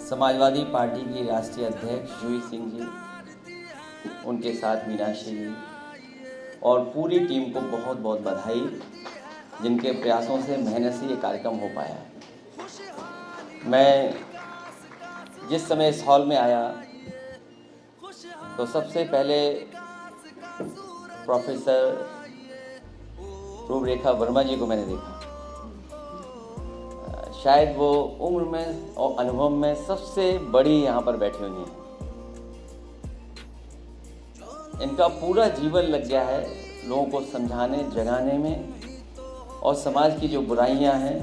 Samajwadi party की राष्ट्रीय अध्यक्ष जूही सिंह जी, उनके साथ मीनाक्षी जी और पूरी टीम को बहुत बहुत बधाई, जिनके प्रयासों से मेहनत से ये कार्यक्रम हो पाया है। मैं जिस समय इस हॉल में आया तो सबसे पहले प्रोफेसर रूपरेखा वर्मा जी को मैंने देखा। शायद वो उम्र में और अनुभव में सबसे बड़ी यहाँ पर बैठी हुई हैं। इनका पूरा जीवन लग गया है लोगों को समझाने, जगाने में, और समाज की जो बुराइयां हैं,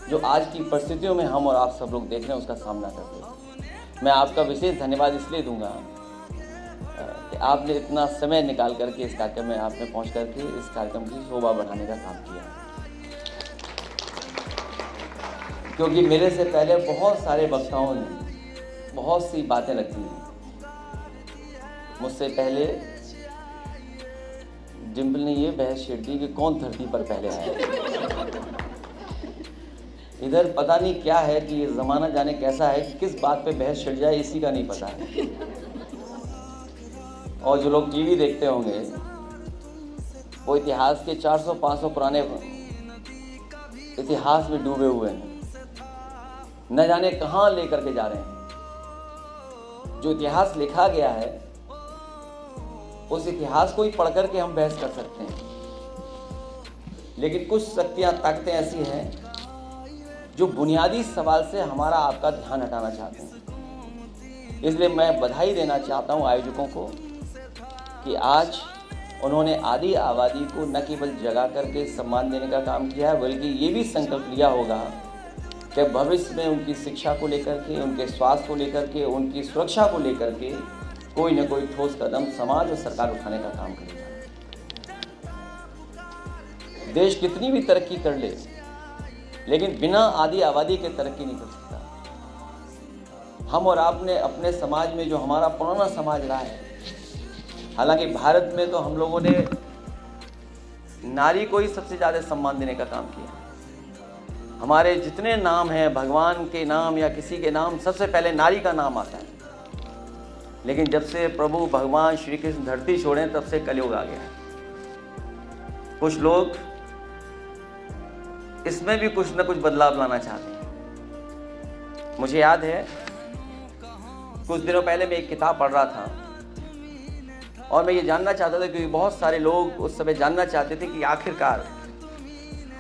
जो आज की परिस्थितियों में हम और आप सब लोग देख रहे हैं, उसका सामना करते हैं। मैं आपका विशेष धन्यवाद इसलिए दूंगा कि आपने इतना समय निकाल करके इस कार्यक्रम में आपने पहुंच करके इस कार्यक्रम की शोभा बढ़ाने का काम किया, क्योंकि मेरे से पहले बहुत सारे वक्ताओं ने बहुत सी बातें रखी हैं। मुझसे पहले डिम्पल ने ये बहस छेड़ दी कि कौन धरती पर पहले आया। इधर पता नहीं क्या है कि ये ज़माना जाने कैसा है कि किस बात पे बहस छिड़ जाए इसी का नहीं पता है। और जो लोग टीवी देखते होंगे वो इतिहास के 400-500 पुराने इतिहास में डूबे हुए हैं, न जाने कहाँ लेकर के जा रहे हैं। जो इतिहास लिखा गया है उस इतिहास को ही पढ़ करके हम बहस कर सकते हैं, लेकिन कुछ शक्तियां, ताकतें ऐसी हैं जो बुनियादी सवाल से हमारा आपका ध्यान हटाना चाहते हैं। इसलिए मैं बधाई देना चाहता हूं आयोजकों को कि आज उन्होंने आदि आबादी को न केवल जगा करके सम्मान देने का काम किया है, बल्कि ये भी संकल्प लिया होगा कि भविष्य में उनकी शिक्षा को लेकर के, उनके स्वास्थ्य को लेकर के, उनकी सुरक्षा को लेकर के कोई न कोई ठोस कदम समाज और सरकार उठाने का काम करेगा। देश कितनी भी तरक्की कर ले, लेकिन बिना आदि आबादी के तरक्की नहीं कर सकता। हम और आपने अपने समाज में जो हमारा पुराना समाज रहा है, हालांकि भारत में तो हम लोगों ने नारी को ही सबसे ज़्यादा सम्मान देने का काम किया। हमारे जितने नाम हैं, भगवान के नाम या किसी के नाम, सबसे पहले नारी का नाम आता है। लेकिन जब से प्रभु भगवान श्री कृष्ण धरती छोड़े, तब से कलयुग आ गया। कुछ लोग इसमें भी कुछ न कुछ बदलाव लाना चाहते हैं। मुझे याद है कुछ दिनों पहले मैं एक किताब पढ़ रहा था और मैं ये जानना चाहता था, क्योंकि बहुत सारे लोग उस समय जानना चाहते थे कि आखिरकार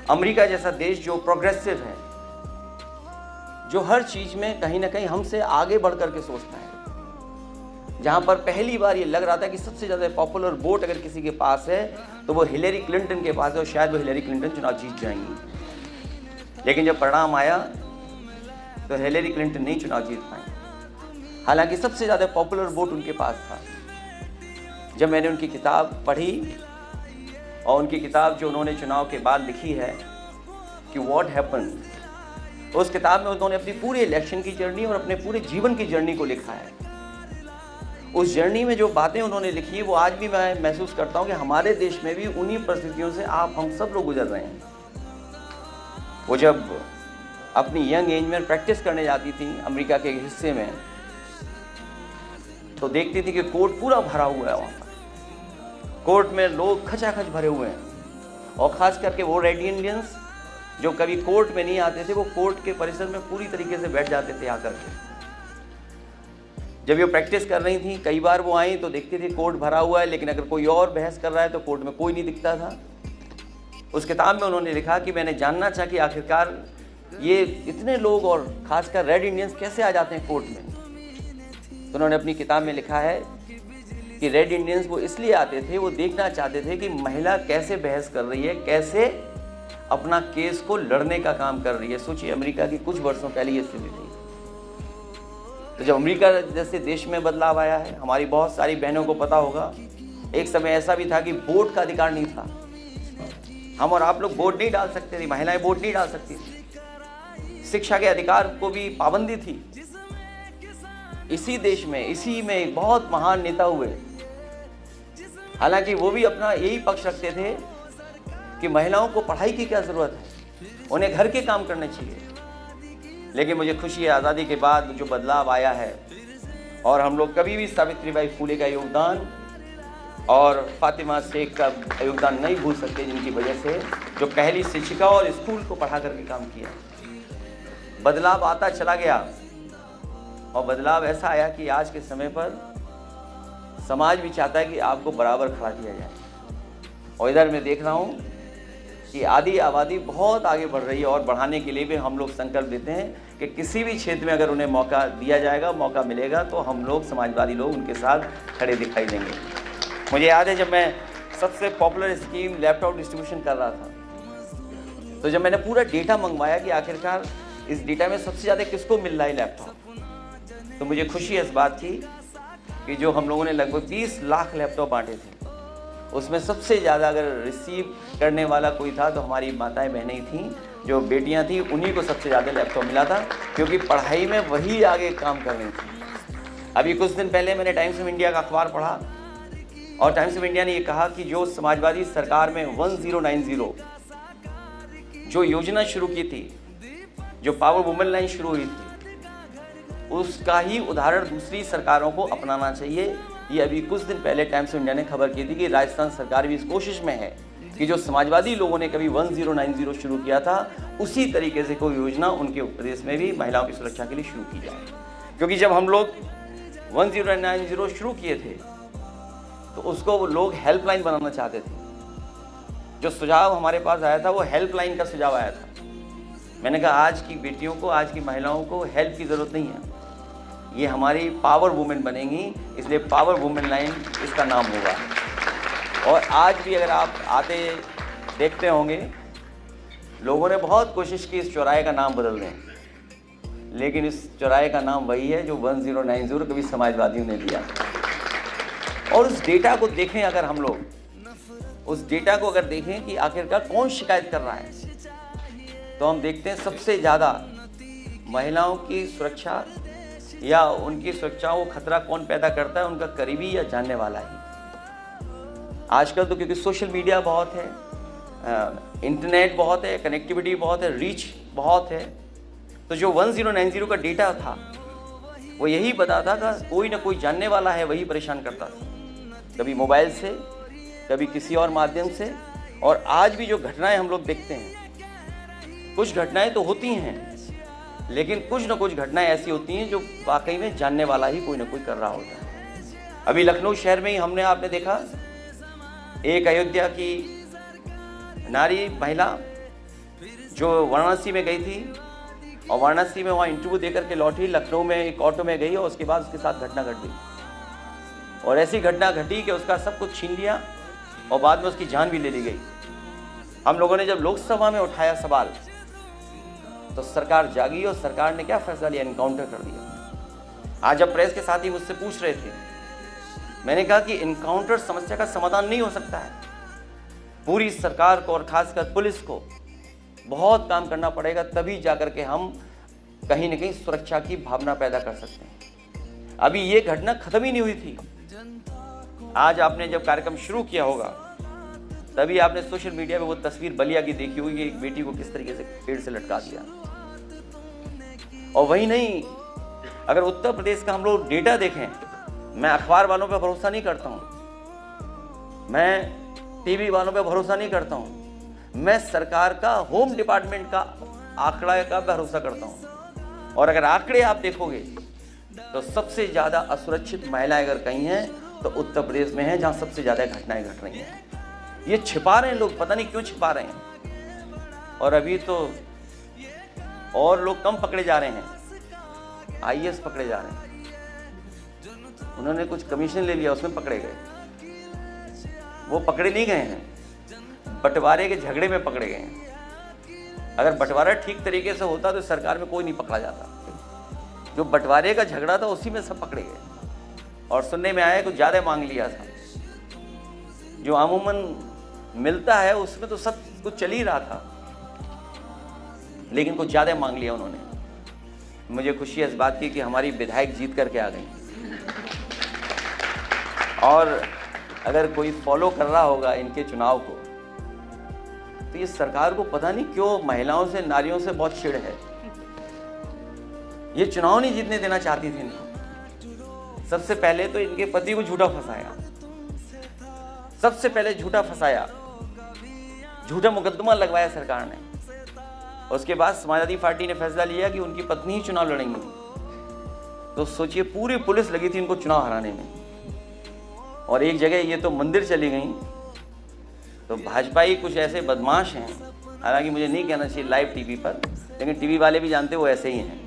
अमेरिका जैसा देश जो प्रोग्रेसिव है, जो हर चीज में कहीं ना कहीं हमसे आगे बढ़ करके सोचता है, जहां पर पहली बार ये लग रहा था कि सबसे ज्यादा पॉपुलर वोट अगर किसी के पास है तो वो हिलेरी क्लिंटन के पास है और शायद वो हिलेरी क्लिंटन चुनाव जीत जाएंगी। लेकिन जब परिणाम आया तो हिलेरी क्लिंटन नहीं चुनाव जीत पाई, हालांकि सबसे ज्यादा पॉपुलर वोट उनके पास था। जब मैंने उनकी किताब पढ़ी, और उनकी किताब जो उन्होंने चुनाव के बाद लिखी है कि व्हाट हैपेंड, उस किताब में उन्होंने अपनी पूरी इलेक्शन की जर्नी और अपने पूरे जीवन की जर्नी को लिखा है। उस जर्नी में जो बातें उन्होंने लिखी है वो आज भी मैं महसूस करता हूँ कि हमारे देश में भी उन्हीं परिस्थितियों से हम सब लोग गुजर रहे हैं। वो जब अपनी यंग एज में प्रैक्टिस करने जाती थी अमेरिका के हिस्से में, तो देखती थी कि कोर्ट पूरा भरा हुआ है। वहाँ पर कोर्ट में लोग खचाखच भरे हुए हैं, और ख़ास करके वो रेड इंडियंस जो कभी कोर्ट में नहीं आते थे, वो कोर्ट के परिसर में पूरी तरीके से बैठ जाते थे आकर के। जब ये प्रैक्टिस कर रही थी, कई बार वो आई तो देखती थी कोर्ट भरा हुआ है, लेकिन अगर कोई और बहस कर रहा है तो कोर्ट में कोई नहीं दिखता था। उस किताब में उन्होंने लिखा कि मैंने जानना चाहा कि आखिरकार ये इतने लोग और खासकर रेड इंडियंस कैसे आ जाते हैं कोर्ट में। तो उन्होंने अपनी किताब में लिखा है कि रेड इंडियंस वो इसलिए आते थे, वो देखना चाहते थे कि महिला कैसे बहस कर रही है, कैसे अपना केस को लड़ने का काम कर रही है। सोचिए, अमेरिका की कुछ वर्षों पहले ये स्थिति थी। तो जब अमेरिका जैसे देश में बदलाव आया है, हमारी बहुत सारी बहनों को पता होगा, एक समय ऐसा भी था कि वोट का अधिकार नहीं था। हम और आप लोग वोट नहीं डाल सकते थे, महिलाएं वोट नहीं डाल सकती थी। शिक्षा के अधिकार को भी पाबंदी थी। इसी देश में, इसी में एक बहुत महान नेता हुए, हालांकि वो भी अपना यही पक्ष रखते थे कि महिलाओं को पढ़ाई की क्या जरूरत है, उन्हें घर के काम करने चाहिए। लेकिन मुझे खुशी है आज़ादी के बाद जो बदलाव आया है, और हम लोग कभी भी सावित्रीबाई फुले का योगदान और फातिमा शेख का योगदान नहीं भूल सकते, जिनकी वजह से जो पहली शिक्षिका और स्कूल को पढ़ा करके काम किया। बदलाव आता चला गया और बदलाव ऐसा आया कि आज के समय पर समाज भी चाहता है कि आपको बराबर खड़ा किया जाए। और इधर मैं देख रहा हूँ कि आधी आबादी बहुत आगे बढ़ रही है, और बढ़ाने के लिए भी हम लोग संकल्प लेते हैं कि किसी भी क्षेत्र में अगर उन्हें मौका दिया जाएगा, मौका मिलेगा, तो हम लोग समाजवादी लोग उनके साथ खड़े दिखाई देंगे। मुझे याद है जब मैं सबसे पॉपुलर स्कीम लैपटॉप डिस्ट्रीब्यूशन कर रहा था, तो जब मैंने पूरा डेटा मंगवाया कि आखिरकार इस डेटा में सबसे ज़्यादा किसको मिल रहा है लैपटॉप, तो मुझे खुशी है इस बात की कि जो हम लोगों ने लगभग 30 लाख लैपटॉप बांटे थे, उसमें सबसे ज़्यादा अगर रिसीव करने वाला कोई था तो हमारी माताएं बहनें थीं, जो बेटियां थीं, उन्हीं को सबसे ज़्यादा लैपटॉप मिला था, क्योंकि पढ़ाई में वही आगे काम कर रही थी। अभी कुछ दिन पहले मैंने टाइम्स ऑफ इंडिया का अखबार पढ़ा, और टाइम्स ऑफ इंडिया ने ये कहा कि जो समाजवादी सरकार में 1090 जो योजना शुरू की थी, जो पावर वुमेन लाइन शुरू हुई थी, उसका ही उदाहरण दूसरी सरकारों को अपनाना चाहिए। ये अभी कुछ दिन पहले टाइम्स ऑफ इंडिया ने खबर की थी कि राजस्थान सरकार भी इस कोशिश में है कि जो समाजवादी लोगों ने कभी 1090 शुरू किया था, उसी तरीके से कोई योजना उनके प्रदेश में भी महिलाओं की सुरक्षा के लिए शुरू की जाए। क्योंकि जब हम लोग 1090 शुरू किए थे तो उसको वो लोग हेल्पलाइन बनाना चाहते थे। जो सुझाव हमारे पास आया था वो हेल्पलाइन का सुझाव आया था। मैंने कहा आज की बेटियों को, आज की महिलाओं को हेल्प की ज़रूरत नहीं है, ये हमारी पावर वुमेन बनेंगी, इसलिए पावर वुमेन लाइन इसका नाम होगा। और आज भी अगर आप आते देखते होंगे, लोगों ने बहुत कोशिश की इस चौराहे का नाम बदल दें, लेकिन इस चौराहे का नाम वही है जो 1090 कभी समाजवादियों ने दिया। और उस डेटा को देखें, अगर हम लोग उस डेटा को अगर देखें कि आखिरकार कौन शिकायत कर रहा है, तो हम देखते हैं सबसे ज़्यादा महिलाओं की सुरक्षा या उनकी सुरक्षा को खतरा कौन पैदा करता है, उनका करीबी या जानने वाला ही। आजकल तो क्योंकि सोशल मीडिया बहुत है, इंटरनेट बहुत है, कनेक्टिविटी बहुत है, रीच बहुत है, तो जो 1090 का डेटा था वो यही बताता था कोई ना कोई जानने वाला है, वही परेशान करता था, कभी मोबाइल से, कभी किसी और माध्यम से। और आज भी जो घटनाएं हम लोग देखते हैं, कुछ घटनाएं तो होती हैं, लेकिन कुछ ना कुछ घटनाएं ऐसी होती हैं जो वाकई में जानने वाला ही कोई ना कोई कर रहा होता है। अभी लखनऊ शहर में ही आपने देखा, एक अयोध्या की नारी महिला जो वाराणसी में गई थी, और वाराणसी में वहाँ इंटरव्यू देकर के लौटी, लखनऊ में एक ऑटो में गई, और उसके बाद उसके साथ घटना घट गई, और ऐसी घटना घटी कि उसका सब कुछ छीन लिया और बाद में उसकी जान भी ले ली गई। हम लोगों ने जब लोकसभा में उठाया सवाल, तो सरकार जागी और सरकार ने क्या फैसला लिया, इनकाउंटर कर दिया। आज जब प्रेस के साथी मुझसे पूछ रहे थे, मैंने कहा कि इनकाउंटर समस्या का समाधान नहीं हो सकता है। पूरी सरकार को और खासकर पुलिस को बहुत काम करना पड़ेगा, तभी जाकर के हम कहीं न कहीं सुरक्षा की भावना पैदा कर सकते हैं। अभी ये घटना खत्म ही नहीं हुई थी। आज आपने जब कार्यक्रम शुरू किया होगा, तभी आपने सोशल मीडिया पे वो तस्वीर बलिया की देखी होगी, एक बेटी को किस तरीके से पेड़ से लटका दिया। और वही नहीं, अगर उत्तर प्रदेश का हम लोग डेटा देखें, मैं अखबार वालों पे भरोसा नहीं करता हूँ, मैं टीवी वालों पे भरोसा नहीं करता हूँ, मैं सरकार का होम डिपार्टमेंट का आंकड़ा का भरोसा करता हूँ। और अगर आंकड़े आप देखोगे तो सबसे ज़्यादा असुरक्षित महिलाएं अगर कहीं हैं तो उत्तर प्रदेश में है, जहाँ सबसे ज़्यादा घटनाएं घट रही हैं। ये छिपा रहे हैं लोग, पता नहीं क्यों छिपा रहे हैं। और अभी तो और लोग कम पकड़े जा रहे हैं, आईएएस पकड़े जा रहे हैं, उन्होंने कुछ कमीशन ले लिया, उसमें पकड़े गए। वो पकड़े नहीं गए हैं, बंटवारे के झगड़े में पकड़े गए हैं। अगर बंटवारा ठीक तरीके से होता तो सरकार में कोई नहीं पकड़ा जाता। जो बंटवारे का झगड़ा था उसी में सब पकड़े गए, और सुनने में आया कुछ ज़्यादा मांग लिया था। जो अमूमन मिलता है उसमें तो सब कुछ चल ही रहा था, लेकिन कुछ ज़्यादा मांग लिया उन्होंने। मुझे खुशी है इस बात की कि हमारी विधायक जीत करके आ गई। और अगर कोई फॉलो कर रहा होगा इनके चुनाव को, तो ये सरकार को पता नहीं क्यों महिलाओं से, नारियों से बहुत चिढ़ है। ये चुनाव नहीं जीतने देना चाहती थी इनको। सबसे पहले तो इनके पति को झूठा फंसाया, सबसे पहले झूठा फंसाया, झूठा मुकदमा लगवाया सरकार ने। उसके बाद समाजवादी पार्टी ने फैसला लिया कि उनकी पत्नी ही चुनाव लड़ेंगी। तो सोचिए पूरी पुलिस लगी थी इनको चुनाव हराने में, और एक जगह ये तो मंदिर चली गई। तो भाजपा ही कुछ ऐसे बदमाश हैं, हालांकि मुझे नहीं कहना चाहिए लाइव टीवी पर, लेकिन टीवी वाले भी जानते वो ऐसे ही हैं।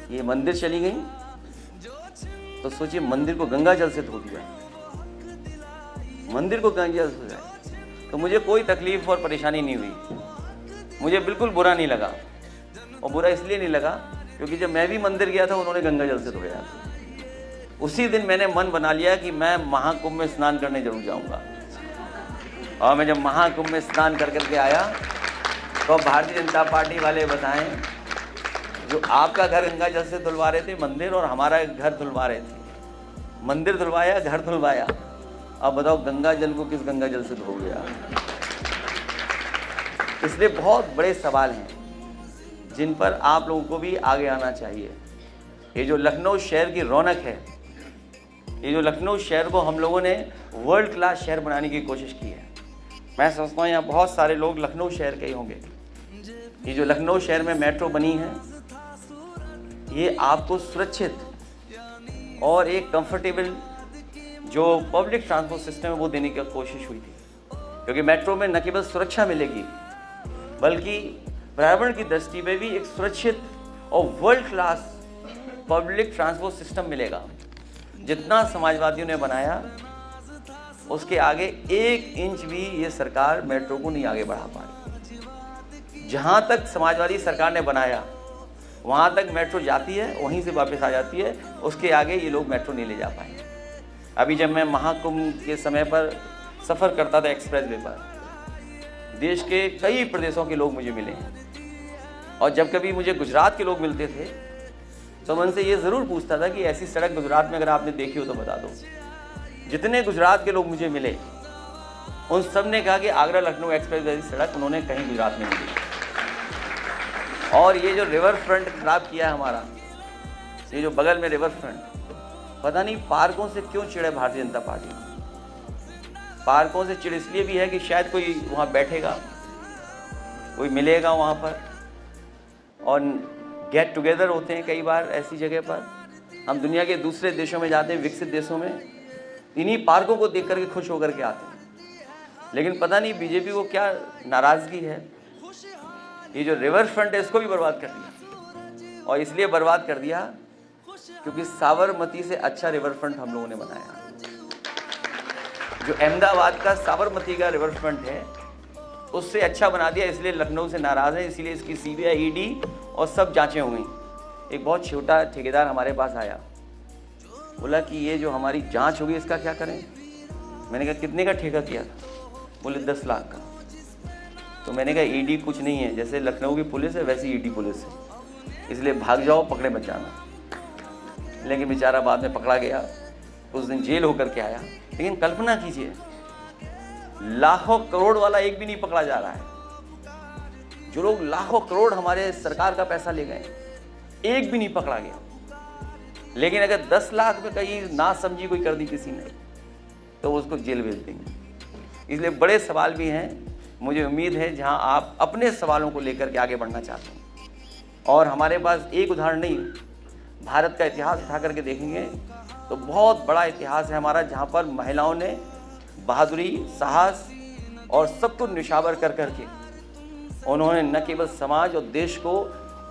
ये मंदिर चली गई तो सोचिए मंदिर को गंगा जल से धो दिया, मंदिर को गंगा जल से धोया। तो मुझे कोई तकलीफ और परेशानी नहीं हुई, मुझे बिल्कुल बुरा नहीं लगा। और बुरा इसलिए नहीं लगा क्योंकि जब मैं भी मंदिर गया था उन्होंने गंगा जल से धोया। उसी दिन मैंने मन बना लिया कि मैं महाकुंभ में स्नान करने जरूर जाऊंगा। और मैं जब महाकुंभ में स्नान कर करके आया तो भारतीय जनता पार्टी वाले बताएं, जो आपका घर गंगा जल से धुलवा रहे थे मंदिर, और हमारा घर धुलवा रहे थे। मंदिर धुलवाया, घर धुलवाया, अब बताओ गंगा जल को किस गंगा जल से धो गया। इसलिए बहुत बड़े सवाल हैं जिन पर आप लोगों को भी आगे आना चाहिए। ये जो लखनऊ शहर की रौनक है, ये जो लखनऊ शहर को हम लोगों ने वर्ल्ड क्लास शहर बनाने की कोशिश की है। मैं समझता हूँ यहाँ बहुत सारे लोग लखनऊ शहर के ही होंगे। ये जो लखनऊ शहर में मेट्रो बनी है, ये आपको सुरक्षित और एक कंफर्टेबल जो पब्लिक ट्रांसपोर्ट सिस्टम है वो देने की कोशिश हुई थी। क्योंकि मेट्रो में न केवल सुरक्षा मिलेगी बल्कि पर्यावरण की दृष्टि में भी एक सुरक्षित और world class public transport system मिलेगा। जितना समाजवादियों ने बनाया उसके आगे 1 इंच भी ये सरकार मेट्रो को नहीं आगे बढ़ा पाई। जहाँ तक समाजवादी सरकार ने बनाया वहाँ तक मेट्रो जाती है, वहीं से वापस आ जाती है, उसके आगे ये लोग मेट्रो नहीं ले जा पाए। अभी जब मैं महाकुंभ के समय पर सफ़र करता था एक्सप्रेसवे पर, देश के कई प्रदेशों के लोग मुझे मिले हैं। और जब कभी मुझे गुजरात के लोग मिलते थे तो मैं उनसे ये ज़रूर पूछता था कि ऐसी सड़क गुजरात में अगर आपने देखी हो तो बता दो। जितने गुजरात के लोग मुझे मिले उन सब ने कहा कि आगरा लखनऊ एक्सप्रेस जैसी सड़क उन्होंने कहीं गुजरात में नहीं देखी। और ये जो रिवर फ्रंट खराब किया है हमारा, ये जो बगल में रिवर फ्रंट, पता नहीं पार्कों से क्यों चिढ़े भारतीय जनता पार्टी। पार्कों से चिढ़ इसलिए भी है कि शायद कोई वहाँ बैठेगा, कोई मिलेगा वहाँ पर, और गेट टुगेदर होते हैं कई बार ऐसी जगह पर। हम दुनिया के दूसरे देशों में जाते हैं, विकसित देशों में, इन्हीं पार्कों को देख करके खुश होकर के आते हैं। लेकिन पता नहीं बीजेपी को क्या नाराज़गी है, ये जो रिवर फ्रंट है इसको भी बर्बाद कर दिया। और इसलिए बर्बाद कर दिया क्योंकि साबरमती से अच्छा रिवर फ्रंट हम लोगों ने बनाया। जो अहमदाबाद का साबरमती का रिवर फ्रंट है उससे अच्छा बना दिया, इसलिए लखनऊ से नाराज़ है। इसलिए इसकी CBI, ED और सब जांचें हो गई। एक बहुत छोटा ठेकेदार हमारे पास आया, बोला कि ये जो हमारी जांच होगी इसका क्या करें। मैंने कहा कितने का ठेका किया था? बोले 10 लाख का। तो मैंने कहा ED कुछ नहीं है, जैसे लखनऊ की पुलिस है वैसी ED पुलिस है, इसलिए भाग जाओ, पकड़े मत जाना। लेकिन बेचारा बाद में पकड़ा गया, उस दिन जेल होकर के आया। लेकिन कल्पना कीजिए, लाखों करोड़ वाला एक भी नहीं पकड़ा जा रहा है। जो लोग लाखों करोड़ हमारे सरकार का पैसा ले गए, एक भी नहीं पकड़ा गया। लेकिन अगर 10 लाख में कहीं ना समझी कोई कर दी किसी ने तो उसको जेल भेज देंगे। इसलिए बड़े सवाल भी हैं। मुझे उम्मीद है जहां आप अपने सवालों को लेकर के आगे बढ़ना चाहते हैं, और हमारे पास एक उदाहरण नहीं, भारत का इतिहास उठा करके देखेंगे तो बहुत बड़ा इतिहास है हमारा, जहां पर महिलाओं ने बहादुरी, साहस और सबको निशावर कर करके उन्होंने न केवल समाज और देश को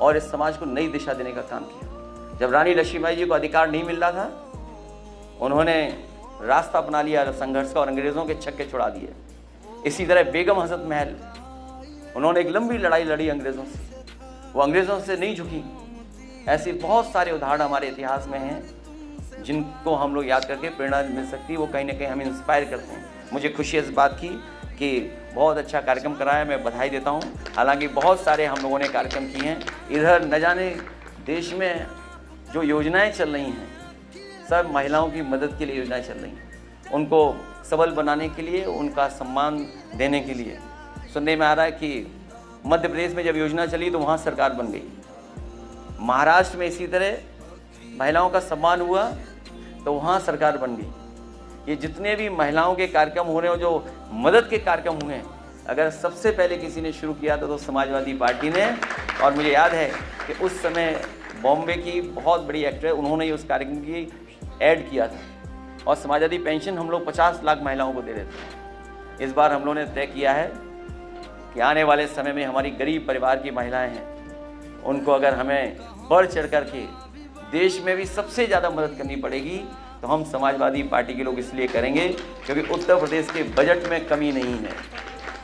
और इस समाज को नई दिशा देने का काम किया। जब रानी लक्ष्मीबाई जी को अधिकार नहीं मिल रहा था, उन्होंने रास्ता अपना लिया संघर्ष का और अंग्रेज़ों के छक्के छुड़ा दिए। इसी तरह बेगम हजरत महल, उन्होंने एक लंबी लड़ाई लड़ी अंग्रेज़ों से, वो अंग्रेज़ों से नहीं झुकी। ऐसे बहुत सारे उदाहरण हमारे इतिहास में हैं जिनको हम लोग याद करके प्रेरणा मिल सकती है, वो कहीं ना कहीं हमें इंस्पायर करते हैं। मुझे खुशी है इस बात की कि बहुत अच्छा कार्यक्रम कराया, मैं बधाई देता हूँ। हालांकि बहुत सारे हम लोगों ने कार्यक्रम किए हैं, इधर न जाने देश में जो योजनाएं चल रही हैं सब महिलाओं की मदद के लिए योजनाएं चल रही हैं, उनको सबल बनाने के लिए, उनका सम्मान देने के लिए। सुनने में आ रहा है कि मध्य प्रदेश में जब योजना चली तो वहाँ सरकार बन गई। महाराष्ट्र में इसी तरह महिलाओं का सम्मान हुआ तो वहाँ सरकार बन गई। ये जितने भी महिलाओं के कार्यक्रम हो रहे हो, जो मदद के कार्यक्रम हुए हैं, अगर सबसे पहले किसी ने शुरू किया था तो समाजवादी पार्टी ने। और मुझे याद है कि उस समय बॉम्बे की बहुत बड़ी एक्टर, उन्होंने ही उस कार्यक्रम की ऐड किया था। और समाजवादी पेंशन हम लोग 50 लाख महिलाओं को दे रहे थे। इस बार हम लोगों ने तय किया है कि आने वाले समय में हमारी गरीब परिवार की महिलाएं हैं, उनको अगर हमें बढ़ चढ़ कर के देश में भी सबसे ज़्यादा मदद करनी पड़ेगी तो हम समाजवादी पार्टी के लोग इसलिए करेंगे क्योंकि उत्तर प्रदेश के बजट में कमी नहीं है,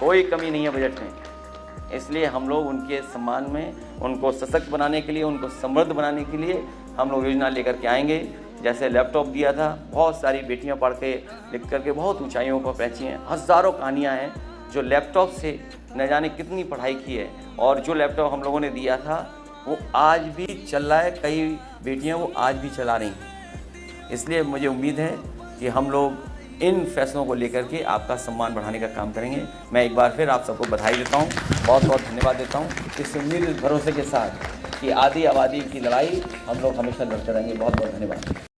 कोई कमी नहीं है बजट में। इसलिए हम लोग उनके सम्मान में, उनको सशक्त बनाने के लिए, उनको समृद्ध बनाने के लिए हम लोग योजना लेकर के आएंगे। जैसे लैपटॉप दिया था, बहुत सारी बेटियां पढ़ के लिख करके बहुत ऊंचाइयों पर पहुंची हैं। हज़ारों कहानियां हैं जो लैपटॉप से न जाने कितनी पढ़ाई की है। और जो लैपटॉप हम लोगों ने दिया था वो आज भी चल रहा है, कई बेटियां वो आज भी चला रही हैं। इसलिए मुझे उम्मीद है कि हम लोग इन फैसलों को लेकर के आपका सम्मान बढ़ाने का काम करेंगे। मैं एक बार फिर आप सबको बधाई देता हूँ, बहुत बहुत धन्यवाद देता हूँ। इस उम्मीद, इस भरोसे के साथ कि आदि आबादी की लड़ाई हम लोग हमेशा लड़ते रहेंगे। बहुत बहुत धन्यवाद।